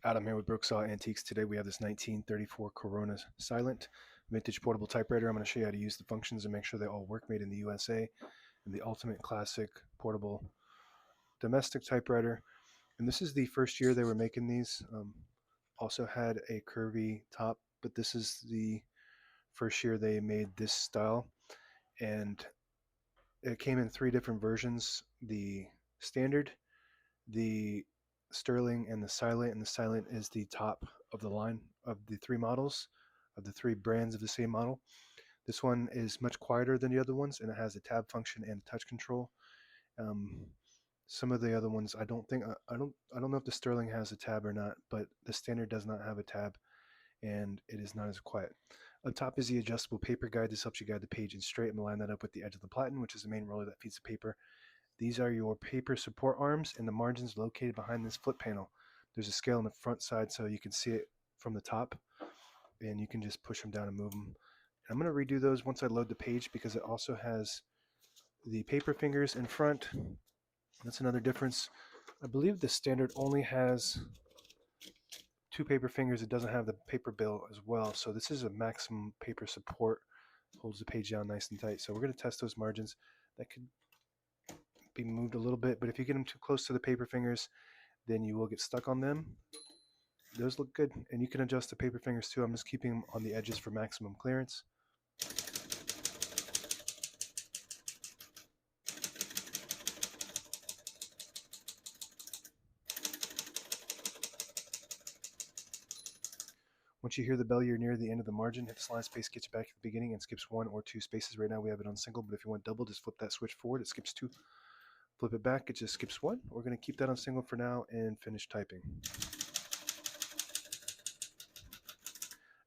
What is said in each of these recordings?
Adam here with Brooksaw Antiques. Today we have this 1934 Corona Silent vintage portable typewriter. I'm going to show you how to use the functions and make sure they all work, made in the USA, and the ultimate classic portable domestic typewriter. And this is the first year they were making these. Also had a curvy top, but this is the first year they made this style. And it came in three different versions: the standard, the Sterling, and the Silent. And the Silent is the top of the line of the three models, of the three brands of the same model. This one is much quieter than the other ones, and it has a tab function and touch control. Um, some of the other ones, I don't think I don't know if the Sterling has a tab or not, but the Standard does not have a tab, and it is not as quiet. Up top is the adjustable paper guide. This helps you guide the page in straight and line that up with the edge of the platen, which is the main roller that feeds the paper. These are your paper support arms, and the margins located behind this flip panel. There's a scale on the front side so you can see it from the top, and you can just push them down and move them. And I'm going to redo those once I load the page because it also has the paper fingers in front. That's another difference. I believe the Standard only has two paper fingers. It doesn't have the paper bill as well. So this is a maximum paper support. Holds the page down nice and tight. So we're going to test those margins. That could be moved a little bit, but if you get them too close to the paper fingers, then you will get stuck on them. Those look good, and you can adjust the paper fingers too. I'm just keeping them on the edges for maximum clearance. Once you hear the bell, you're near the end of the margin. Hit the slide space, gets you back to the beginning, and skips one or two spaces. Right now we have it on single, but if you want double, just flip that switch forward. It skips two. Flip it back, it just skips one. We're going to keep that on single for now and finish typing.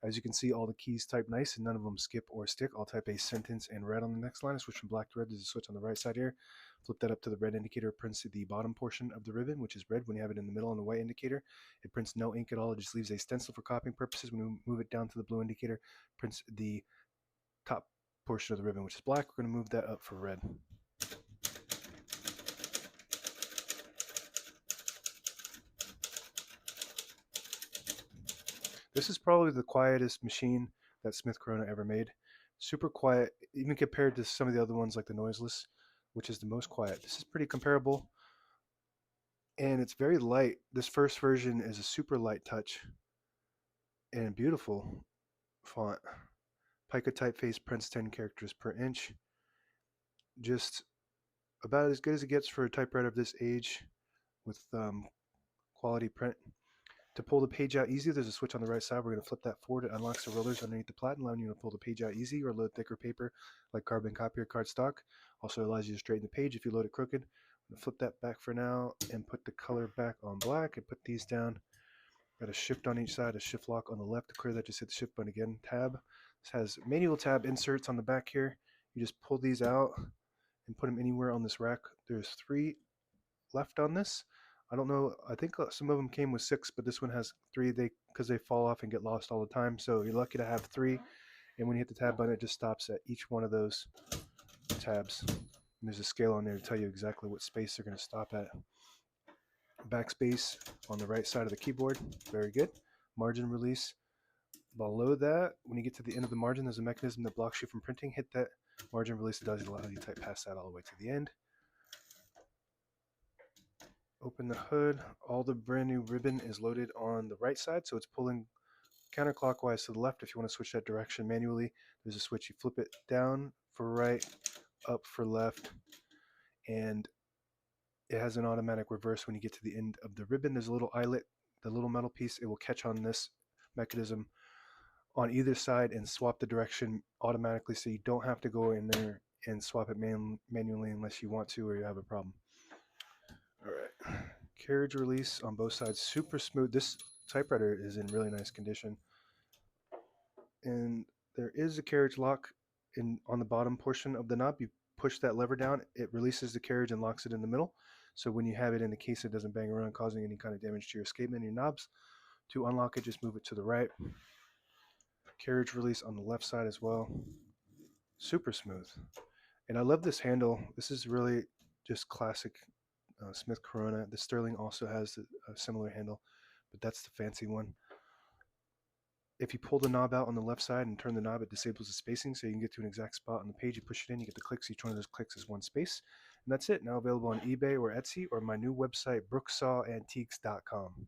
As you can see, all the keys type nice and none of them skip or stick. I'll type a sentence in red on the next line. I switch from black to red. There's a switch on the right side here. Flip that up to the red indicator. It prints the bottom portion of the ribbon, which is red. When you have it in the middle on the white indicator, it prints no ink at all. It just leaves a stencil for copying purposes. When you move it down to the blue indicator, it prints the top portion of the ribbon, which is black. We're going to move that up for red. This is probably the quietest machine that Smith Corona ever made. Super quiet, even compared to some of the other ones like the Noiseless, which is the most quiet. This is pretty comparable, and it's very light. This first version is a super light touch and beautiful font. Pica typeface prints 10 characters per inch. Just about as good as it gets for a typewriter of this age with quality print. To pull the page out easy, there's a switch on the right side. We're going to flip that forward. It unlocks the rollers underneath the platen, allowing you to pull the page out easy or load thicker paper like carbon copy or cardstock. Also allows you to straighten the page if you load it crooked. I'm going to flip that back for now and put the color back on black and put these down. Got a shift on each side, a shift lock on the left. To clear that, just hit the shift button again. Tab. This has manual tab inserts on the back here. You just pull these out and put them anywhere on this rack. There's 3 left on this. I don't know. I think some of them came with 6, but this one has 3. Because they fall off and get lost all the time. So you're lucky to have 3. And when you hit the tab button, it just stops at each one of those tabs. And there's a scale on there to tell you exactly what space they're going to stop at. Backspace on the right side of the keyboard. Very good. Margin release. Below that, when you get to the end of the margin, there's a mechanism that blocks you from printing. Hit that margin release. It does allow you to type past that all the way to the end. Open the hood. All the brand new ribbon is loaded on the right side, so it's pulling counterclockwise to the left. If you want to switch that direction manually, there's a switch. You flip it down for right, up for left, and it has an automatic reverse when you get to the end of the ribbon. There's a little eyelet, the little metal piece. It will catch on this mechanism on either side and swap the direction automatically, so you don't have to go in there and swap it manually unless you want to or you have a problem. All right, carriage release on both sides, super smooth. This typewriter is in really nice condition, and there is a carriage lock on the bottom portion of the knob. You push that lever down, it releases the carriage and locks it in the middle. So when you have it in the case, it doesn't bang around, causing any kind of damage to your escapement and your knobs. To unlock it, just move it to the right. Carriage release on the left side as well. Super smooth. And I love this handle. This is really just classic Smith Corona. The Sterling also has a similar handle. but that's the fancy one. If you pull the knob out on the left side and turn the knob, it disables the spacing so you can get to an exact spot on the page. You push it in, you get the clicks. Each one of those clicks is one space. And that's it. Now available on eBay or Etsy or my new website, brooksawantiques.com.